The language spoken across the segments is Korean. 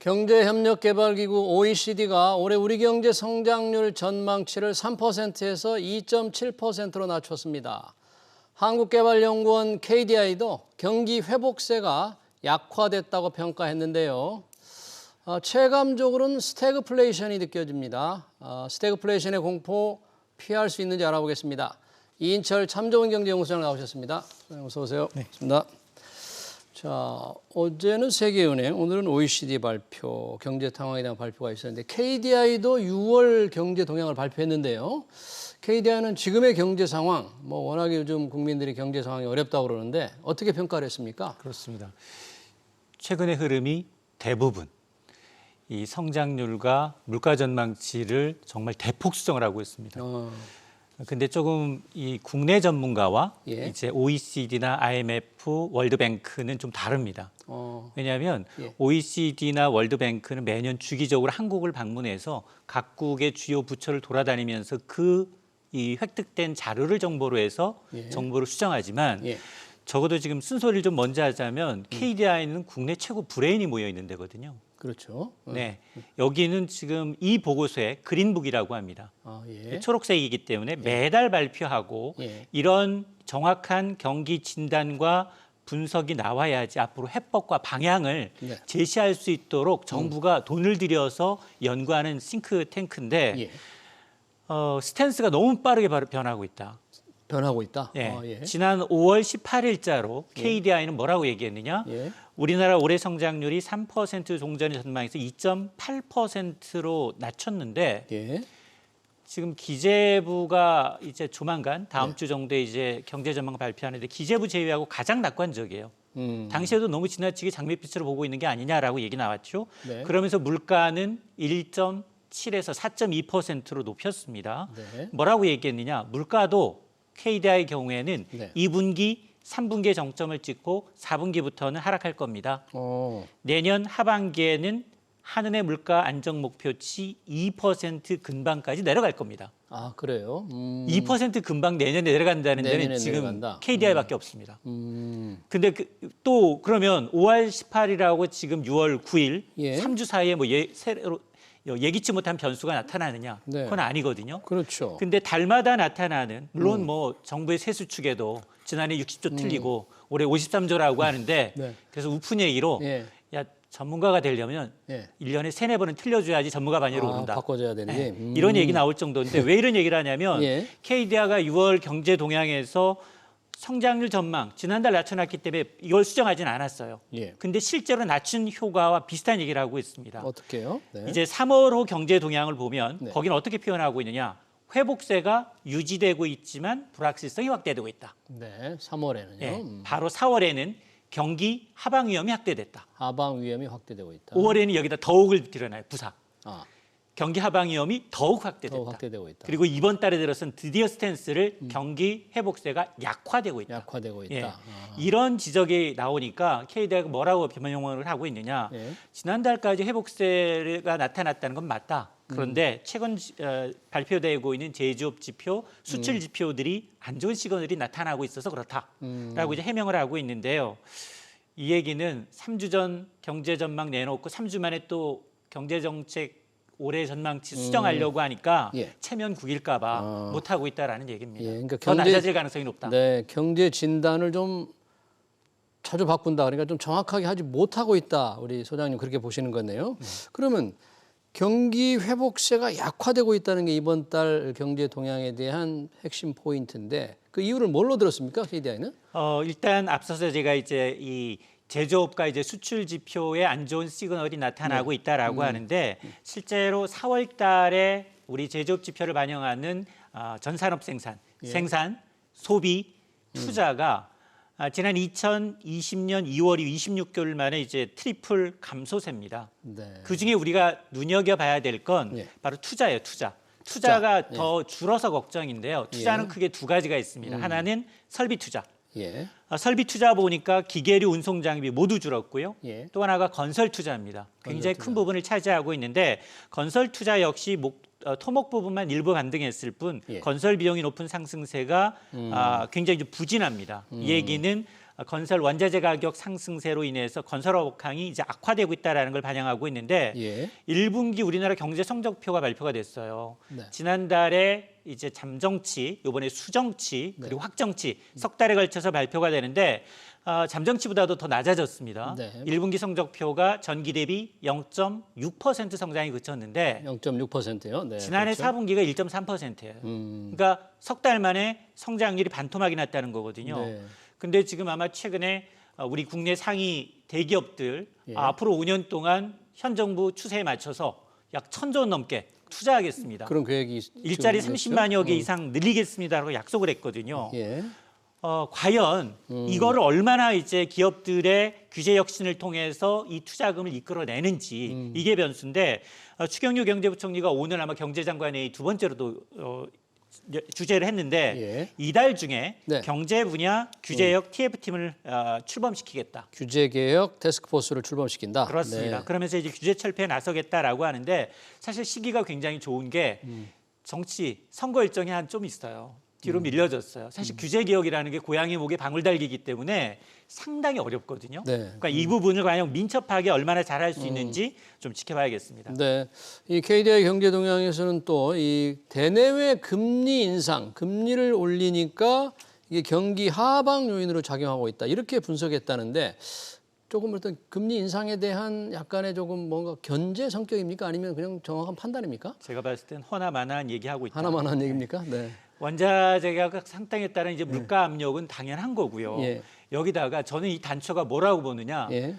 경제협력개발기구 OECD가 올해 우리 경제 성장률 전망치를 3%에서 2.7%로 낮췄습니다. 한국개발연구원 KDI도 경기 회복세가 약화됐다고 평가했는데요. 체감적으로는 스태그플레이션이 느껴집니다. 스태그플레이션의 공포 피할 수 있는지 알아보겠습니다. 이인철 참좋은경제연구소장 나오셨습니다. 어서 오세요. 네. 반갑습니다. 자, 어제는 세계은행, 오늘은 OECD 발표, 경제 상황에 대한 발표가 있었는데 KDI도 6월 경제 동향을 발표했는데요. KDI는 지금의 경제 상황, 워낙에 요즘 국민들이 경제 상황이 어렵다고 그러는데 어떻게 평가를 했습니까? 그렇습니다. 최근의 흐름이 대부분 이 성장률과 물가 전망치를 정말 대폭 수정을 하고 있습니다. 근데 조금 이 국내 전문가와 이제 OECD나 IMF, 월드뱅크는 좀 다릅니다. 왜냐하면 OECD나 월드뱅크는 매년 주기적으로 한국을 방문해서 각국의 주요 부처를 돌아다니면서 이 획득된 자료를 정보로 해서 정보를 수정하지만 적어도 지금 순서를 좀 먼저 하자면 KDI는 국내 최고 브레인이 모여 있는 데거든요. 그렇죠. 네, 여기는 지금 이 보고서에 그린북이라고 합니다. 초록색이기 때문에 매달 발표하고 이런 정확한 경기 진단과 분석이 나와야지 앞으로 해법과 방향을 제시할 수 있도록 정부가 돈을 들여서 연구하는 싱크탱크인데 스탠스가 너무 빠르게 변하고 있다. 변하고 있다? 지난 5월 18일자로 KDI는 뭐라고 얘기했느냐? 우리나라 올해 성장률이 3% 종전의 전망에서 2.8%로 낮췄는데 지금 기재부가 이제 조만간 다음 주 정도에 이제 경제 전망 발표하는데 기재부 제외하고 가장 낙관적이에요. 당시에도 너무 지나치게 장밋빛으로 보고 있는 게 아니냐라고 얘기 나왔죠. 그러면서 물가는 1.7에서 4.2%로 높였습니다. 뭐라고 얘기했느냐? 물가도 KDI 경우에는 2분기, 3분기에 정점을 찍고 4분기부터는 하락할 겁니다. 내년 하반기에는 한은의 물가 안정 목표치 2% 근방까지 내려갈 겁니다. 아, 그래요? 2% 근방 내년에 내려간다는 데는 지금 내려간다. KDI밖에 없습니다. 근데 또 그러면 5월 18일하고 지금 6월 9일 3주 사이에 새로 예기치 못한 변수가 나타나느냐? 그건 아니거든요. 그렇죠. 근데 달마다 나타나는 물론 정부의 세수축에도 지난해 60조 틀리고 올해 53조라고 하는데 그래서 우픈 얘기로 야 전문가가 되려면 1년에 3, 4번은 틀려줘야지 전문가 반열에 오른다. 바꿔줘야 되는지. 이런 얘기 나올 정도인데 왜 이런 얘기를 하냐면 KDI가 6월 경제 동향에서 성장률 전망 지난달 낮춰놨기 때문에 이걸 수정하지는 않았어요. 근데 실제로 낮춘 효과와 비슷한 얘기를 하고 있습니다. 어떻게요? 이제 3월호 경제 동향을 보면 거기는 어떻게 표현하고 있느냐? 회복세가 유지되고 있지만 불확실성이 확대되고 있다. 3월에는요. 바로 4월에는 경기 하방 위험이 확대됐다. 하방 위험이 확대되고 있다. 5월에는 여기다 더욱을 드러나요. 부사. 경기 하방 위험이 더욱 확대됐다. 더욱 확대되고 있다. 그리고 이번 달에 들어서는 드디어 스탠스를 경기 회복세가 약화되고 있다. 약화되고 있다. 이런 지적이 나오니까 KDI가 뭐라고 변명을 하고 있느냐. 지난달까지 회복세가 나타났다는 건 맞다. 그런데 최근 발표되고 있는 제조업 지표, 수출 지표들이 안 좋은 시그널이 나타나고 있어서 그렇다라고 이제 해명을 하고 있는데요. 이 얘기는 3주 전 경제 전망 내놓고 3주 만에 또 경제 정책 올해 전망치 수정하려고 하니까 체면 구길까 봐 못하고 있다라는 얘기입니다. 그러니까 더 낮아질 가능성이 높다. 네, 경제 진단을 좀 자주 바꾼다. 그러니까 좀 정확하게 하지 못하고 있다. 우리 소장님 그렇게 보시는 거네요. 그러면 경기 회복세가 약화되고 있다는 게 이번 달 경제 동향에 대한 핵심 포인트인데 그 이유를 뭘로 들었습니까, KDI는? 일단 앞서서 제가 이제 이 제조업과 이제 수출 지표에 안 좋은 시그널이 나타나고 있다라고 하는데 실제로 4월 달에 우리 제조업 지표를 반영하는 전산업 생산, 소비, 투자가 지난 2020년 2월 26개월 만에 이제 트리플 감소세입니다. 그 중에 우리가 눈여겨봐야 될 건 바로 투자예요, 투자. 투자가 더 줄어서 걱정인데요. 투자는 크게 두 가지가 있습니다. 하나는 설비 투자. 설비 투자 보니까 기계류 운송 장비 모두 줄었고요. 또 하나가 건설 투자입니다. 굉장히 큰 부분을 차지하고 있는데 건설 투자 역시 토목 부분만 일부 반등했을 뿐 건설 비용이 높은 상승세가 굉장히 좀 부진합니다. 이 얘기는 건설 원자재 가격 상승세로 인해서 건설업황이 이제 악화되고 있다라는 걸 반영하고 있는데 예. 1분기 우리나라 경제 성적표가 발표가 됐어요. 네. 지난달에 이제 잠정치, 이번에 수정치, 그리고 확정치 석 달에 걸쳐서 발표가 되는데 잠정치보다도 더 낮아졌습니다. 네. 1분기 성적표가 전기 대비 0.6% 성장이 그쳤는데 0.6%요. 네. 지난해 그렇죠. 4분기가 1.3%예요. 그러니까 석 달 만에 성장률이 반토막이 났다는 거거든요. 네. 근데 지금 아마 최근에 우리 국내 상위 대기업들 예. 앞으로 5년 동안 현 정부 추세에 맞춰서 약 1,000조 원 넘게 투자하겠습니다. 그런 계획이 일자리 지금 30만여 개 이상 늘리겠습니다라고 약속을 했거든요. 예. 과연 이거를 얼마나 이제 기업들의 규제 혁신을 통해서 이 투자금을 이끌어내는지 이게 변수인데 추경유 경제부총리가 오늘 아마 경제장관회의 두 번째로도 주재를 했는데 예. 이달 중에 네. 경제 분야 규제역 TF팀을 출범시키겠다. 규제 개혁 테스크포스를 출범시킨다. 그렇습니다. 네. 그러면서 이제 규제 철폐에 나서겠다라고 하는데 사실 시기가 굉장히 좋은 게 정치 선거 일정이 한 좀 있어요. 뒤로 밀려졌어요. 사실 규제 개혁이라는 게 고양이 목에 방울 달기이기 때문에 상당히 어렵거든요. 네. 그러니까 이 부분을 과연 민첩하게 얼마나 잘할 수 있는지 좀 지켜봐야겠습니다. 네, 이 KDI 경제 동향에서는 또 이 대내외 금리 인상, 금리를 올리니까 이게 경기 하방 요인으로 작용하고 있다 이렇게 분석했다는데 조금 어떤 금리 인상에 대한 약간의 조금 뭔가 견제 성격입니까? 아니면 그냥 정확한 판단입니까? 제가 봤을 땐 허나만한 얘기하고 있다. 하나만 한 얘기입니까? 네. 원자재가 상당에 따른 이제 물가 압력은 당연한 거고요. 예. 여기다가 저는 이 단초가 뭐라고 보느냐? 예.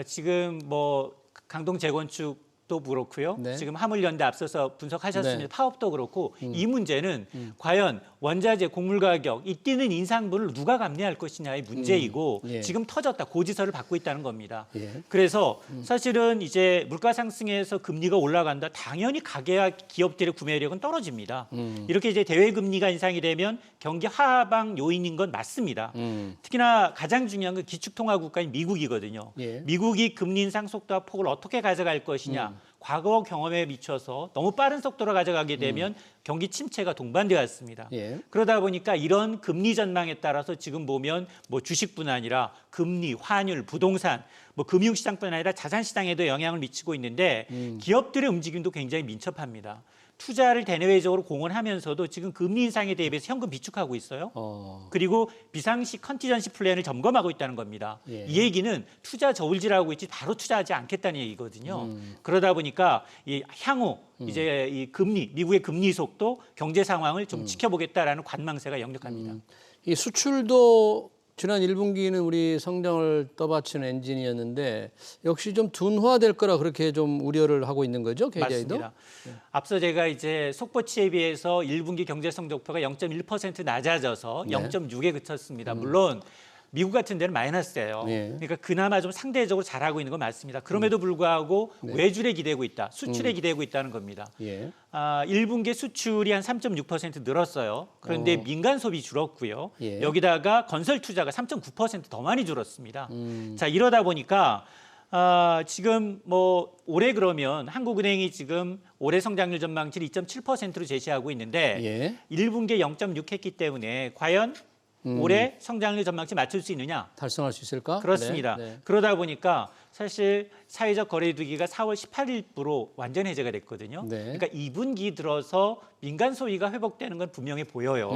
지금 뭐 강동 재건축도 그렇고요. 네. 지금 화물연대 앞서서 분석하셨습니다. 네. 파업도 그렇고 이 문제는 과연 원자재 곡물 가격 이 뛰는 인상분을 누가 감내할 것이냐의 문제이고 예. 지금 터졌다 고지서를 받고 있다는 겁니다. 예. 그래서 사실은 이제 물가 상승에서 금리가 올라간다. 당연히 가계와 기업들의 구매력은 떨어집니다. 이렇게 이제 대외 금리가 인상이 되면 경기 하방 요인인 건 맞습니다. 특히나 가장 중요한 건 기축통화 국가인 미국이거든요. 예. 미국이 금리 인상 속도와 폭을 어떻게 가져갈 것이냐. 과거 경험에 미쳐서 너무 빠른 속도로 가져가게 되면 경기 침체가 동반되었습니다. 예. 그러다 보니까 이런 금리 전망에 따라서 지금 보면 뭐 주식뿐 아니라 금리, 환율, 부동산, 뭐 금융시장뿐 아니라 자산시장에도 영향을 미치고 있는데 기업들의 움직임도 굉장히 민첩합니다. 투자를 대내외적으로 공언하면서도 지금 금리 인상에 대비해서 현금 비축하고 있어요. 그리고 비상시 컨티전시 플랜을 점검하고 있다는 겁니다. 예. 이 얘기는 투자 저울질하고 있지 바로 투자하지 않겠다는 얘기거든요. 그러다 보니까 이 향후 이제 이 금리, 미국의 금리 속도, 경제 상황을 좀 지켜보겠다라는 관망세가 역력합니다. 이 수출도 지난 1분기는 우리 성장을 떠받치는 엔진이었는데 역시 좀 둔화될 거라 그렇게 좀 우려를 하고 있는 거죠, KDI도? 맞습니다. 앞서 제가 이제 속보치에 비해서 1분기 경제 성적표가 0.1% 낮아져서 네. 0.6에 그쳤습니다. 물론 미국 같은 데는 마이너스예요. 네. 그러니까 그나마 좀 상대적으로 잘하고 있는 건 맞습니다. 그럼에도 불구하고 외줄에 기대고 있다, 수출에 기대고 있다는 겁니다. 예. 1분기 수출이 한 3.6% 늘었어요. 그런데 민간 소비 줄었고요. 예. 여기다가 건설 투자가 3.9% 더 많이 줄었습니다. 자, 이러다 보니까 지금 뭐 올해 그러면 한국은행이 지금 올해 성장률 전망치를 2.7%로 제시하고 있는데 예. 1분기에 0.6 했기 때문에 과연 올해 성장률 전망치 맞출 수 있느냐? 달성할 수 있을까? 그렇습니다. 네. 네. 그러다 보니까 사실 사회적 거래두기가 4월 18일부로 완전 해제가 됐거든요. 네. 그러니까 2분기 들어서 민간 소비가 회복되는 건 분명해 보여요.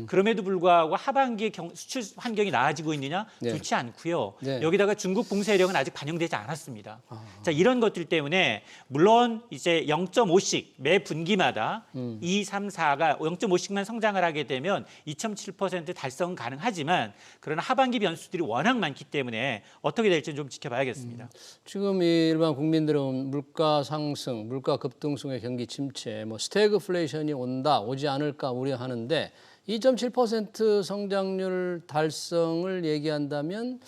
그럼에도 불구하고 하반기에 수출 환경이 나아지고 있느냐? 네. 좋지 않고요. 네. 여기다가 중국 봉쇄력은 아직 반영되지 않았습니다. 자, 이런 것들 때문에 물론 이제 0.5씩 매 분기마다 2, 3, 4가 0.5씩만 성장을 하게 되면 2.7% 달성은 가능하지만 그러나 하반기 변수들이 워낙 많기 때문에 어떻게 될지 좀 지켜봐야겠습니다. 지금 이 일반 국민들은 물가 상승, 물가 급등성의 경기 침체, 뭐 스태그플레이션이 온다, 오지 않을까 우려하는데 2.7% 성장률 달성을 얘기한다면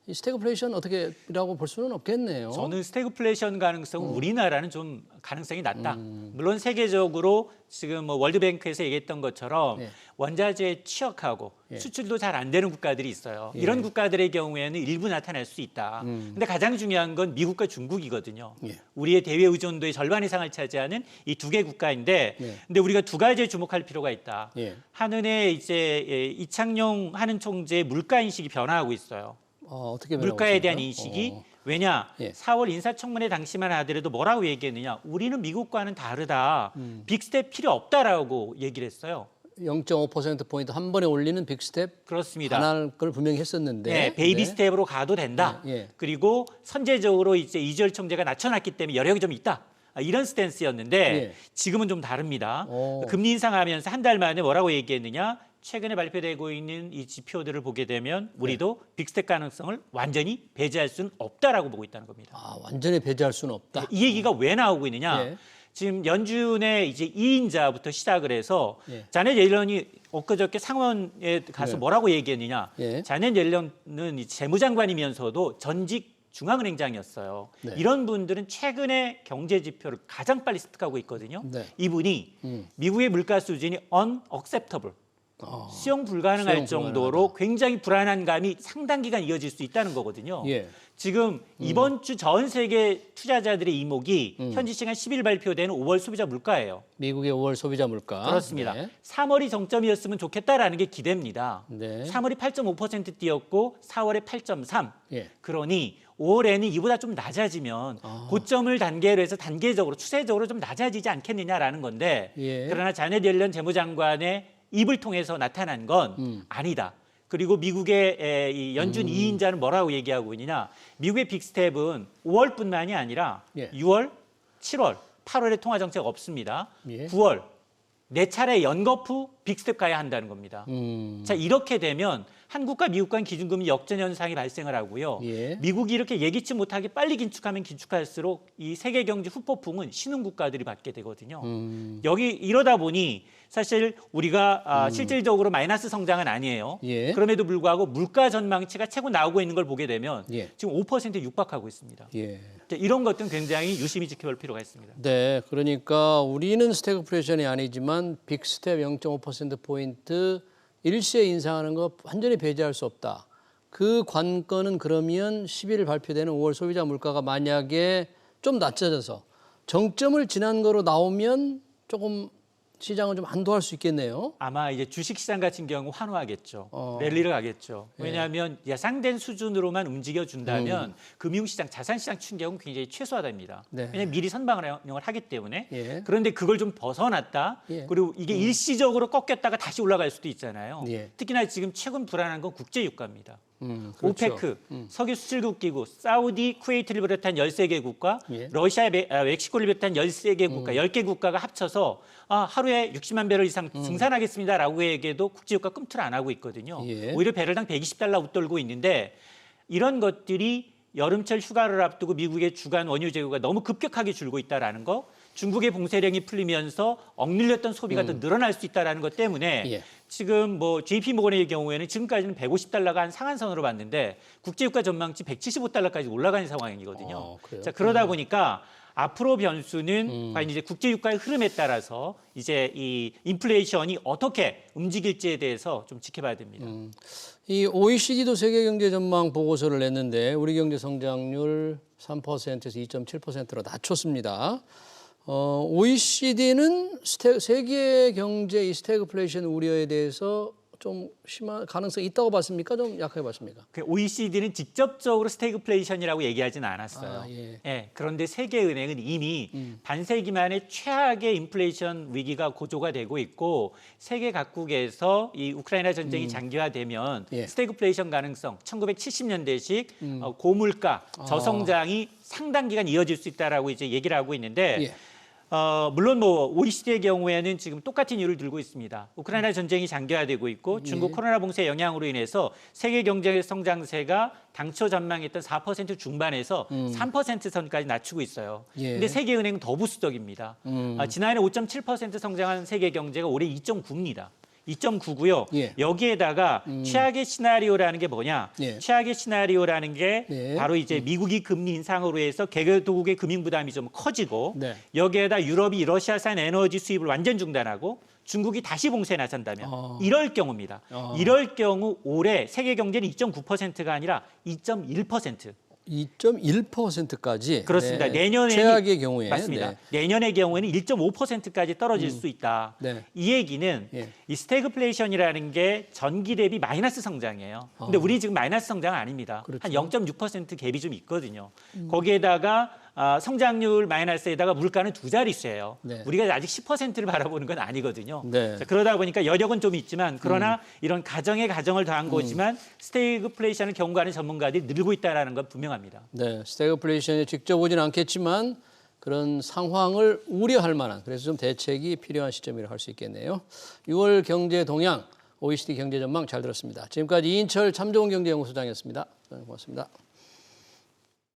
이 스태그플레이션 어떻게라고 볼 수는 없겠네요. 저는 스태그플레이션 가능성은 우리나라는 좀 가능성이 낮다. 물론 세계적으로 지금 뭐 월드뱅크에서 얘기했던 것처럼 네. 원자재에 취약하고 예. 수출도 잘 안 되는 국가들이 있어요. 이런 국가들의 경우에는 일부 나타날 수 있다. 근데 가장 중요한 건 미국과 중국이거든요. 예. 우리의 대외 의존도의 절반 이상을 차지하는 이 두 개 국가인데, 예. 근데 우리가 두 가지에 주목할 필요가 있다. 예. 한은의 이제 이창용 한은 총재의 물가 인식이 변화하고 있어요. 어떻게 물가에 대한 변화하고 있습니까? 인식이 왜냐? 예. 4월 인사청문회 당시만 하더라도 뭐라고 얘기했느냐? 우리는 미국과는 다르다. 빅스텝 필요 없다라고 얘기를 했어요. 0.5%포인트 한 번에 올리는 빅스텝 그렇습니다. 하나를 걸 분명히 했었는데. 네, 베이비 네. 스텝으로 가도 된다. 예. 그리고 선제적으로 이제 이주열 총재가 낮춰놨기 때문에 여력이 좀 있다. 이런 스탠스였는데 예. 지금은 좀 다릅니다. 오. 금리 인상하면서 한 달 만에 뭐라고 얘기했느냐? 최근에 발표되고 있는 이 지표들을 보게 되면 우리도 빅스텝 가능성을 완전히 배제할 수는 없다라고 보고 있다는 겁니다. 완전히 배제할 수는 없다. 이 얘기가 왜 나오고 있느냐? 예. 지금 연준의 이제 2인자부터 시작을 해서 예. 자넷 옐런이 엊그저께 상원에 가서 네. 뭐라고 얘기했느냐? 예. 자넷 옐런은 이 재무장관이면서도 전직 중앙은행장이었어요. 네. 이런 분들은 최근에 경제 지표를 가장 빨리 습득하고 있거든요. 네. 이분이 미국의 물가 수준이 unacceptable, 수용 불가능할 수용 정도로 굉장히 불안한 감이 상당 기간 이어질 수 있다는 거거든요. 예. 지금 이번 주 전 세계 투자자들의 이목이 현지 시간 10일 발표되는 5월 소비자 물가예요. 미국의 5월 소비자 물가. 그렇습니다. 네. 3월이 정점이었으면 좋겠다라는 게 기대입니다. 네. 3월이 8.5% 뛰었고 4월에 8.3. 예. 그러니 5월에는 이보다 좀 낮아지면 고점을 단계로 해서 단계적으로 추세적으로 좀 낮아지지 않겠느냐라는 건데 예. 그러나 자넷 옐런 재무장관의 입을 통해서 나타난 건 아니다. 그리고 미국의 이 연준 2인자는 뭐라고 얘기하고 있느냐. 미국의 빅스텝은 5월뿐만이 아니라 예. 6월, 7월, 8월에 통화정책 없습니다. 예. 9월 네 차례 연거푸 빅스텝 가야 한다는 겁니다. 자 이렇게 되면 한국과 미국 간 기준금리 역전 현상이 발생을 하고요. 예. 미국이 이렇게 예기치 못하게 빨리 긴축하면 긴축할수록 이 세계 경제 후폭풍은 신흥 국가들이 받게 되거든요. 여기 이러다 보니 사실 우리가 실질적으로 마이너스 성장은 아니에요. 예. 그럼에도 불구하고 물가 전망치가 최고 나오고 있는 걸 보게 되면 예. 지금 5%에 육박하고 있습니다. 예. 자, 이런 것들은 굉장히 유심히 지켜볼 필요가 있습니다. 네, 그러니까 우리는 스태그플레이션이 아니지만 빅스텝 0.5%포인트 일시에 인상하는 거 완전히 배제할 수 없다. 그 관건은 그러면 10일 발표되는 5월 소비자 물가가 만약에 좀 낮아져서 정점을 지난 거로 나오면 조금 시장은 좀 안도할 수 있겠네요. 아마 이제 주식시장 같은 경우 환호하겠죠. 어. 랠리를 가겠죠. 왜냐하면 예상된 수준으로만 움직여준다면 금융시장, 자산시장 충격은 굉장히 최소화됩니다. 네. 왜냐하면 미리 선방을 하기 때문에. 예. 그런데 그걸 좀 벗어났다. 예. 그리고 이게 일시적으로 꺾였다가 다시 올라갈 수도 있잖아요. 예. 특히나 지금 최근 불안한 건 국제유가입니다. 그렇죠. 오페크, 석유 수출국 기구, 사우디, 쿠웨이트를 비롯한 13개국과 예. 러시아, 멕시코를 비롯한 13개 국가, 10개 국가가 합쳐서 하루에 60만 배럴 이상 증산하겠습니다라고 얘기해도 국제유가 꿈틀 안 하고 있거든요. 예. 오히려 배럴당 120달러 웃돌고 있는데 이런 것들이 여름철 휴가를 앞두고 미국의 주간 원유 재고가 너무 급격하게 줄고 있다라는 거, 중국의 봉쇄령이 풀리면서 억눌렸던 소비가 더 늘어날 수 있다라는 것 때문에 예. 지금 뭐 JP 모건의 경우에는 지금까지는 150달러가 한 상한선으로 봤는데 국제유가 전망치 175달러까지 올라가는 상황이거든요. 그래요? 자, 그러다 보니까 앞으로 변수는 과연 이제 국제유가의 흐름에 따라서 이제 이 인플레이션이 어떻게 움직일지에 대해서 좀 지켜봐야 됩니다. 이 OECD도 세계 경제 전망 보고서를 냈는데 우리 경제 성장률 3%에서 2.7%로 낮췄습니다. OECD는 세계 경제 이 스태그플레이션 우려에 대해서 좀 심한 가능성이 있다고 봤습니까? 좀 약하게 봤습니까? 그 OECD는 직접적으로 스태그플레이션이라고 얘기하지는 않았어요. 예. 그런데 세계은행은 이미 반세기 만에 최악의 인플레이션 위기가 고조가 되고 있고 세계 각국에서 이 우크라이나 전쟁이 장기화되면 예. 스태그플레이션 가능성 1970년대식 고물가 저성장이 상당 기간 이어질 수 있다라고 이제 얘기를 하고 있는데 예. 물론 뭐 OECD의 경우에는 지금 똑같은 이유를 들고 있습니다. 우크라이나 전쟁이 장기화되고 있고 중국 코로나 봉쇄 영향으로 인해서 세계 경제 성장세가 당초 전망했던 4% 중반에서 3% 선까지 낮추고 있어요. 예. 근데 세계은행은 더 부수적입니다. 지난해 5.7% 성장한 세계 경제가 올해 2.9입니다. 2.9고요. 예. 여기에다가 최악의 시나리오라는 게 뭐냐? 예. 최악의 시나리오라는 게 예. 바로 이제 미국이 금리 인상으로 해서 개별도국의 금융 부담이 좀 커지고 네. 여기에다 유럽이 러시아산 에너지 수입을 완전 중단하고 중국이 다시 봉쇄에 나선다면 이럴 경우입니다. 이럴 경우 올해 세계 경제는 2.9%가 아니라 2.1%. 2.1%까지. 그렇습니다. 네. 내년에는 최악의 경우에 맞습니다. 네. 내년의 경우에는 1.5%까지 떨어질 수 있다. 네. 이 얘기는 예. 이 스태그플레이션이라는 게 전기 대비 마이너스 성장이에요. 근데 우리 지금 마이너스 성장 아닙니다. 그렇죠. 한 0.6% 갭이 좀 있거든요. 거기에다가 성장률 마이너스에다가 물가는 두 자릿수예요. 네. 우리가 아직 10%를 바라보는 건 아니거든요. 네. 자, 그러다 보니까 여력은 좀 있지만 그러나 이런 가정에 가정을 더한 거지만 스태그플레이션을 경고하는 전문가들이 늘고 있다는 건 분명합니다. 네, 스태그플레이션이 직접 오진 않겠지만 그런 상황을 우려할 만한 그래서 좀 대책이 필요한 시점이라 할 수 있겠네요. 6월 경제 동향 OECD 경제 전망 잘 들었습니다. 지금까지 이인철 참좋은 경제연구소장이었습니다. 고맙습니다.